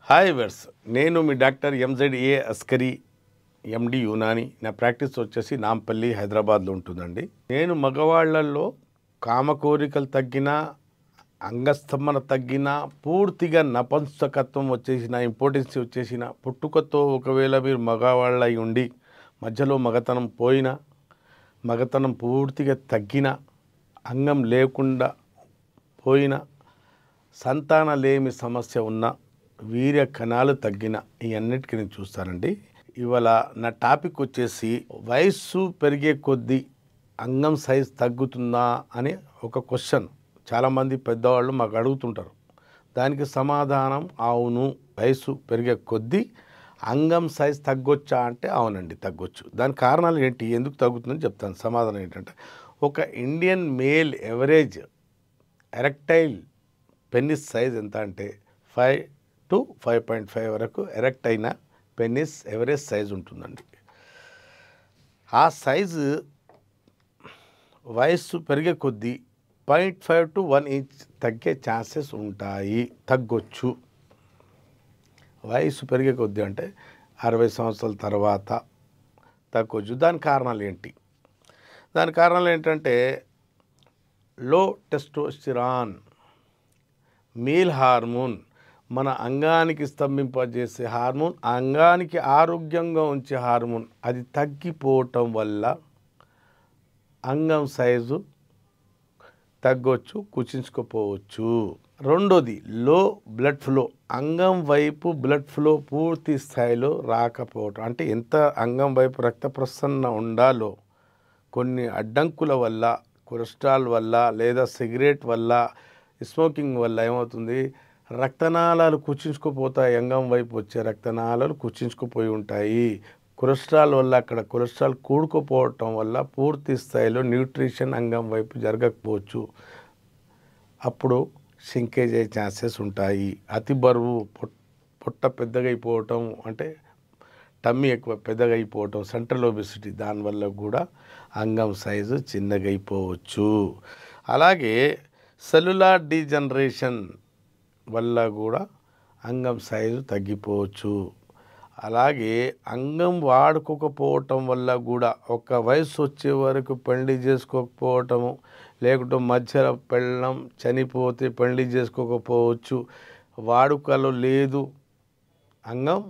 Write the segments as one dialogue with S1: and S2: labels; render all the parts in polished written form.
S1: Hi verse నేను మీ doctor ఎంజెడ్ఏ Askari ఎండి యునాని. నా practice వచ్చేసి నాంపల్లి హైదరాబాద్లో ఉంటుందండి. నేను మగవాళ్లలో కామ కోరికలు తగ్గినా, అంగస్తంభన తగ్గినా, పూర్తిగా నపుంసకత్వం వచ్చేసిన, ఇంపార్టెన్స్ వచ్చేసిన, పుట్టుకతో ఒకవేళ మీరు మగవాళ్ళ అయి ఉండి మధ్యలో మగతనం పోయినా, మగతనం పూర్తిగా తగ్గిన, అంగం లేకుండా పోయిన, సంతానలేమి సమస్య ఉన్న, వీర్య కణాలు తగ్గిన, ఈ అన్నిటికీ నేను చూస్తానండి. ఇవాళ నా టాపిక్ వచ్చేసి వయస్సు పెరిగే కొద్దీ అంగం సైజ్ తగ్గుతుందా అని ఒక క్వశ్చన్ చాలామంది పెద్దవాళ్ళు మాకు అడుగుతుంటారు. దానికి సమాధానం అవును, వయస్సు పెరిగే కొద్దీ అంగం సైజ్ తగ్గొచ్చా అంటే అవునండి, తగ్గొచ్చు. దాని కారణాలు ఏంటి, ఎందుకు తగ్గుతుందని చెప్తాను. సమాధానం ఏంటంటే, ఒక Indian male average erectile penis size ఎంత అంటే 5 to 5.5 వరకు ఎరెక్ట్ అయిన పెనిస్ ఎవరేజ్ సైజ్ ఉంటుందండి. ఆ సైజు వయస్సు పెరిగే కొద్దీ 0.5 to 1 ఇంచ్ తగ్గే ఛాన్సెస్ ఉంటాయి, తగ్గొచ్చు. వయస్సు పెరిగే కొద్దీ అంటే 60 సంవత్సరాల తర్వాత తగ్గొచ్చు. దాని కారణాలు ఏంటి? దాని కారణాలు ఏంటంటే, లో టెస్టోస్టిరాన్ మేల్ హార్మోన్, మన అంగానికి స్తంభింపజేసే హార్మోన్, అంగానికి ఆరోగ్యంగా ఉంచే హార్మోన్, అది తగ్గిపోవటం వల్ల అంగం సైజు తగ్గొచ్చు, కుచించుకుపోవచ్చు. రెండోది లో బ్లడ్ ఫ్లో, అంగం వైపు బ్లడ్ ఫ్లో పూర్తి స్థాయిలో రాకపోవటం. అంటే ఎంత అంగం వైపు రక్త ప్రసరణ ఉండాలో కొన్ని అడ్డంకుల వల్ల, కొలెస్ట్రాల్ వల్ల, లేదా సిగరెట్ వల్ల, స్మోకింగ్ వల్ల ఏమవుతుంది, రక్తనాళాలు కుచించుకుపోతాయి. అంగం వైపు వచ్చే రక్తనాళాలు కుచించుకుపోయి ఉంటాయి. కొలెస్ట్రాల్ వల్ల, అక్కడ కొలెస్ట్రాల్ కూడుకుపోవటం వల్ల పూర్తి స్థాయిలో న్యూట్రిషన్ అంగం వైపు జరగకపోవచ్చు. అప్పుడు సింకేజ్ అయ్యే ఛాన్సెస్ ఉంటాయి. అతి బరువు, పొట్ట పెద్దగా అయిపోవటం, అంటే టమ్మీ ఎక్కువ పెద్దగా అయిపోవటం, సెంట్రల్ ఒబెసిటీ, దానివల్ల కూడా అంగం సైజు చిన్నగా అయిపోవచ్చు. అలాగే సెల్యులార్ డీజనరేషన్ వల్ల కూడా అంగం సైజు తగ్గిపోవచ్చు. అలాగే అంగం వాడుకోకపోవటం వల్ల కూడా, ఒక వయసు వచ్చే వరకు పెళ్లి చేసుకోకపోవటము, లేకుంటే మధ్యలో పెళ్ళం చనిపోతే పెళ్లి చేసుకోకపోవచ్చు, వాడుకలో లేదు, అంగం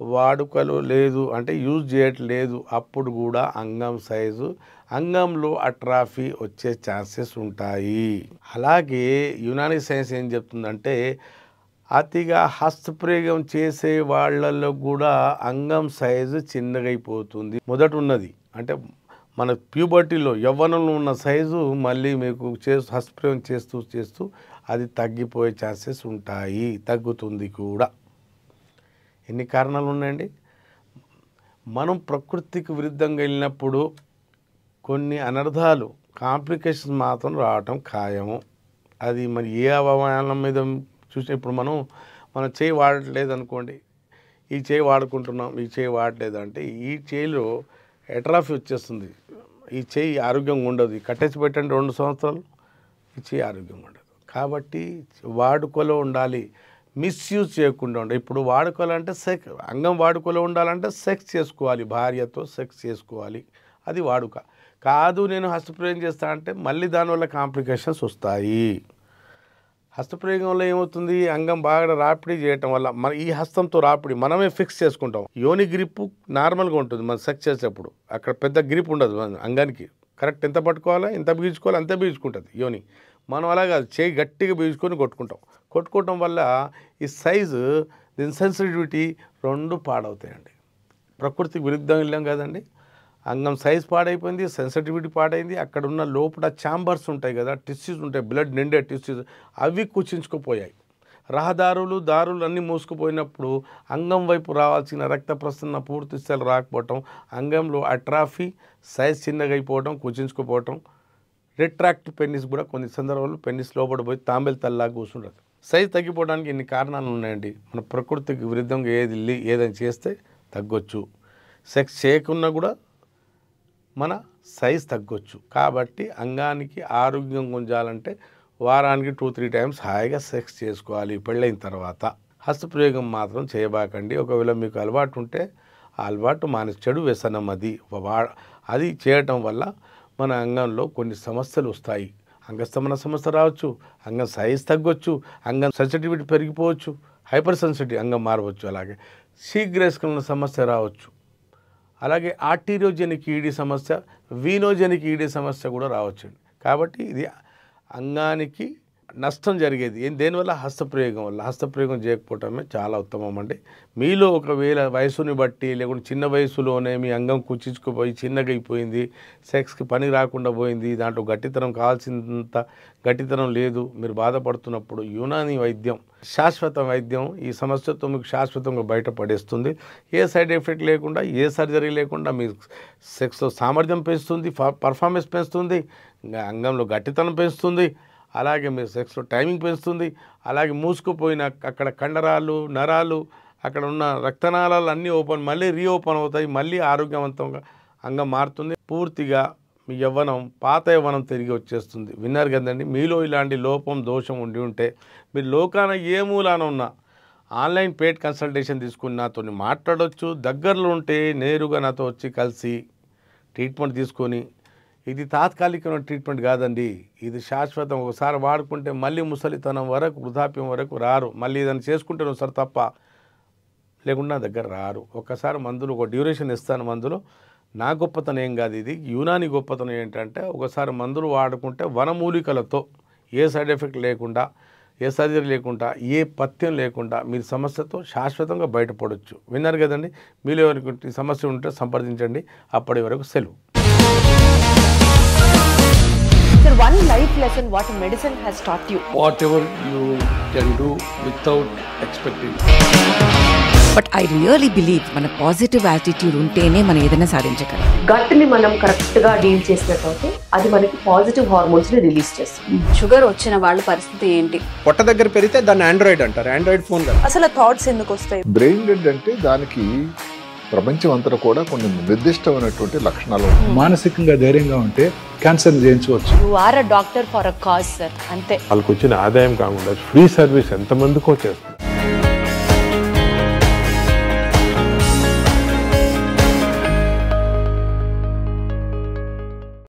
S1: వాడుకలో లేదు అంటే యూజ్ చేయట్లేదు, అప్పుడు కూడా అంగం సైజు, అంగంలో అట్రాఫీ వచ్చే ఛాన్సెస్ ఉంటాయి. అలాగే యునాని సైన్స్ ఏం చెప్తుందంటే, అతిగా హస్తప్రయోగం చేసే వాళ్ళల్లో కూడా అంగం సైజు చిన్నగా అయిపోతుంది. మొదట ఉన్నది అంటే మన ప్యూబర్టీలో యవ్వనంలో ఉన్న సైజు మళ్ళీ మీకు హస్తప్రయోగం చేస్తూ చేస్తూ అది తగ్గిపోయే ఛాన్సెస్ ఉంటాయి, తగ్గుతుంది కూడా. ఎన్ని కారణాలు ఉన్నాయండి. మనం ప్రకృతికి విరుద్ధంగా వెళ్ళినప్పుడు కొన్ని అనర్థాలు, కాంప్లికేషన్స్ మాత్రం రావటం ఖాయము. అది మరి ఏ అవమానం మీద చూసి, ఇప్పుడు మనం చేయి వాడట్లేదు అనుకోండి, ఈ చేయి వాడుకుంటున్నాం, ఈ చేయి వాడలేదు అంటే ఈ చేయిలో ఎట్రాఫీ వచ్చేస్తుంది, ఈ చేయి ఆరోగ్యంగా ఉండదు. కట్టేసి పెట్టండి 2 సంవత్సరాలు, ఈ చేయి ఆరోగ్యంగా ఉండదు. కాబట్టి వాడుకలో ఉండాలి, మిస్యూజ్ చేయకుండా ఉండాలి. ఇప్పుడు వాడుకోవాలంటే అంగం వాడుకలో ఉండాలంటే సెక్స్ చేసుకోవాలి, భార్యతో సెక్స్ చేసుకోవాలి, అది వాడుక కాదు. నేను హస్తప్రయోగం చేస్తా అంటే మళ్ళీ దానివల్ల కాంప్లికేషన్స్ వస్తాయి. హస్తప్రయోగంలో ఏమవుతుంది, అంగం బాగా రాపిడి చేయటం వల్ల, మన ఈ హస్తంతో రాపిడి మనమే ఫిక్స్ చేసుకుంటాం. యోని గ్రిప్ నార్మల్గా ఉంటుంది, మనం సెక్స్ చేసేటప్పుడు అక్కడ పెద్ద గ్రిప్ ఉండదు. అంగానికి కరెక్ట్ ఎంత పట్టుకోవాలా, ఎంత బీజుకోవాలి అంతే బీజుకుంటుంది యోని. మనం అలాగా చేయి గట్టిగా బీజుకొని కొట్టుకోవటం వల్ల ఈ సైజు, దీని సెన్సిటివిటీ రెండు పాడవుతాయండి. ప్రకృతికి విరుద్ధం వెళ్ళాం కదండి. అంగం సైజ్ పాడైపోయింది, సెన్సిటివిటీ పాడైంది. అక్కడ ఉన్న లోపల ఛాంబర్స్ ఉంటాయి కదా, టిష్యూస్ ఉంటాయి, బ్లడ్ నిండే టిష్యూస్, అవి కుచించుకుపోయాయి. రహదారులు, దారులు అన్నీ మూసుకుపోయినప్పుడు అంగం వైపు రావాల్సిన రక్త ప్రసరణ పూర్తి స్థాయిలో రాకపోవటం, అంగంలో అట్రాఫీ, సైజ్ చిన్నగా అయిపోవటం, కుచించుకుపోవటం, రిట్రాక్ట్ పెన్నిస్ కూడా కొన్ని సందర్భాల్లో పెన్నిస్ లోపడిపోయి తాంబేలు తల్లాగా కూర్చుంటుంది. సైజ్ తగ్గిపోవడానికి ఎన్ని కారణాలు ఉన్నాయండి. మన ప్రకృతికి విరుద్ధంగా ఏదైనా చేస్తే తగ్గొచ్చు. సెక్స్ చేయకున్నా కూడా మన సైజ్ తగ్గొచ్చు. కాబట్టి అంగానికి ఆరోగ్యంగా ఉంచాలంటే వారానికి 2-3 టైమ్స్ హాయిగా సెక్స్ చేసుకోవాలి పెళ్ళైన తర్వాత. హస్తప్రయోగం మాత్రం చేయబాకండి. ఒకవేళ మీకు అలవాటు ఉంటే ఆ అలవాటు మానేసి, చెడు వ్యసనం అది చేయటం వల్ల మన అంగంలో కొన్ని సమస్యలు వస్తాయి. అంగస్తంభన సమస్య రావచ్చు, అంగం సైజ్ తగ్గొచ్చు, అంగం సెన్సిటివిటీ పెరిగిపోవచ్చు, హైపర్ సెన్సిటివ్ అంగం మారవచ్చు, అలాగే శీఘ్రస్ఖలన సమస్య రావచ్చు, అలాగే ఆర్టీరియోజెనిక్ ఈడీ సమస్య, వీనోజెనిక్ ఈడీ సమస్య కూడా రావచ్చు. కాబట్టి ఇది అంగానికి నష్టం జరిగేది దేనివల్ల? హస్తప్రయోగం వల్ల. హస్తప్రయోగం చేయకపోవటమే చాలా ఉత్తమం అండి. మీలో ఒకవేళ వయసుని బట్టి లేకుంటే చిన్న వయసులోనే మీ అంగం కుచించుకుపోయి చిన్నగా అయిపోయింది, సెక్స్కి పని రాకుండా పోయింది, దాంట్లో గట్టితనం కావాల్సినంత గట్టితనం లేదు, మీరు బాధపడుతున్నప్పుడు యునాని వైద్యం, శాశ్వత వైద్యం ఈ సమస్యతో మీకు శాశ్వతంగా బయటపడేస్తుంది. ఏ సైడ్ ఎఫెక్ట్ లేకుండా, ఏ సర్జరీ లేకుండా మీ సెక్స్లో సామర్థ్యం పెంచుతుంది, పర్ఫార్మెన్స్ పెంచుతుంది, అంగంలో గట్టితనం పెంచుతుంది, అలాగే మీ సెక్స్లో టైమింగ్ పెంచుతుంది, అలాగే మూసుకుపోయిన అక్కడ కండరాలు, నరాలు, అక్కడ ఉన్న రక్తనాళాలు అన్నీ మళ్ళీ రీఓపెన్ అవుతాయి, మళ్ళీ ఆరోగ్యవంతంగా అంగం మారుతుంది. పూర్తిగా మీ యవ్వనం, పాత యవ్వనం తిరిగి వచ్చేస్తుంది. విన్నారు కదండి. మీలో ఇలాంటి లోపం, దోషం ఉండి ఉంటే మీరు లోకాన ఏ మూలాన ఉన్నా ఆన్లైన్ పెయిడ్ కన్సల్టేషన్ తీసుకుని నాతో మాట్లాడవచ్చు. దగ్గరలో ఉంటే నేరుగా నాతో వచ్చి కలిసి ట్రీట్మెంట్ తీసుకొని, ఇది తాత్కాలికమైన ట్రీట్మెంట్ కాదండి, ఇది శాశ్వతం. ఒకసారి వాడుకుంటే మళ్ళీ ముసలితనం వరకు, వృద్ధాప్యం వరకు రారు. మళ్ళీ ఏదైనా చేసుకుంటే ఒకసారి తప్ప, లేకుండా దగ్గర రారు. ఒక్కసారి మందులు, ఒక డ్యూరేషన్ ఇస్తాను మందులు. నా గొప్పతనం ఏం కాదు, ఇది యునాని గొప్పతనం ఏంటంటే ఒకసారి మందులు వాడుకుంటే వనమూలికలతో ఏ సైడ్ ఎఫెక్ట్ లేకుండా, ఏ సర్జరీ లేకుండా, ఏ పథ్యం లేకుండా మీరు సమస్యతో శాశ్వతంగా బయటపడవచ్చు. విన్నారు కదండి. మీలో ఎవరికి సమస్య ఉంటే సంప్రదించండి. అప్పటి వరకు సెలవు.
S2: Sir, one life lesson what medicine has taught you.
S3: Whatever you can do without expecting.
S4: But I really believe మన పాజిటివ్ యాటిట్యూడ్ ఉంటేనే మనం ఏదైనా సాధించగలం.
S2: గట్ ని మనం కరెక్ట్ గా డీల్ చేసినట్లయితే అది మనకి పాజిటివ్ హార్మోన్స్ ని రిలీజ్ చేస్తుంది.
S5: షుగర్ వచ్చిన వాళ్ళ పరిస్థితి ఏంటి?
S6: పొట్ట దగ్గర పెరిగితే దాన్ని ఆండ్రాయిడ్ అంటారు, ఆండ్రాయిడ్ ఫోన్ కదా.
S5: అసలు థాట్స్ ఎందుకు వస్తాయి?
S7: బ్రెయిన్ డెడ్ అంటే దానికి ప్రపంచం అంతా కూడా కొన్ని నిర్దిష్టమైనటువంటి లక్షణాలు.
S8: మానసికంగా ధైర్యంగా ఉంటే క్యాన్సర్ జయించవచ్చు.
S2: You are a doctor for a cause sir, అంతే.
S9: వాళ్ళకు వచ్చిన ఆదాయం కాకుండా ఫ్రీ సర్వీస్ ఎంతమందికో చేస్తారు.